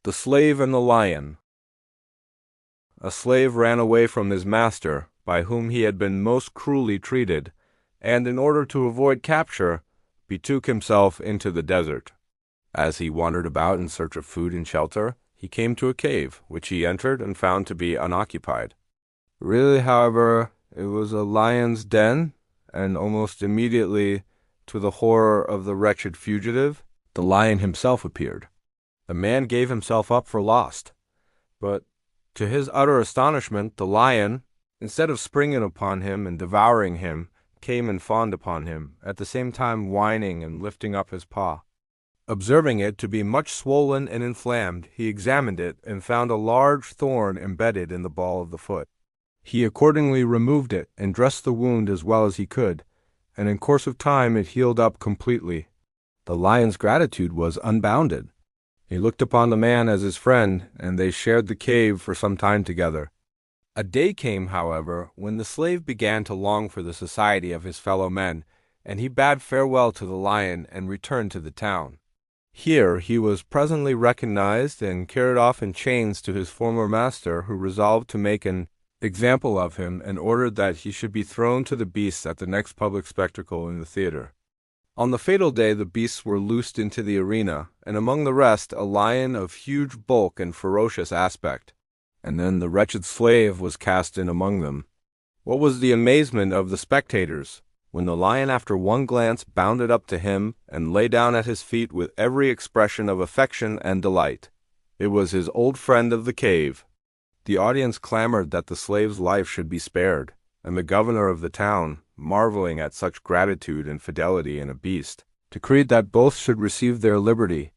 The Slave and the Lion. A slave ran away from his master, by whom he had been most cruelly treated, and in order to avoid capture, betook himself into the desert. As he wandered about in search of food and shelter, he came to a cave, which he entered and found to be unoccupied. Really, however, it was a lion's den, and almost immediately, to the horror of the wretched fugitive, the lion himself appeared. The man gave himself up for lost, but to his utter astonishment, the lion, instead of springing upon him and devouring him, came and fawned upon him, at the same time whining and lifting up his paw. Observing it to be much swollen and inflamed, he examined it and found a large thorn embedded in the ball of the foot. He accordingly removed it and dressed the wound as well as he could, and in course of time it healed up completely. The lion's gratitude was unbounded. He looked upon the man as his friend, and they shared the cave for some time together. A day came, however, when the slave began to long for the society of his fellow men, and he bade farewell to the lion and returned to the town. Here he was presently recognized and carried off in chains to his former master, who resolved to make an example of him and ordered that he should be thrown to the beasts at the next public spectacle in the theater. On the fatal day the beasts were loosed into the arena, and among the rest a lion of huge bulk and ferocious aspect. And then the wretched slave was cast in among them. What was the amazement of the spectators, when the lion after one glance bounded up to him and lay down at his feet with every expression of affection and delight. It was his old friend of the cave. The audience clamored that the slave's life should be spared, and the governor of the town, marveling at such gratitude and fidelity in a beast, decreed that both should receive their liberty,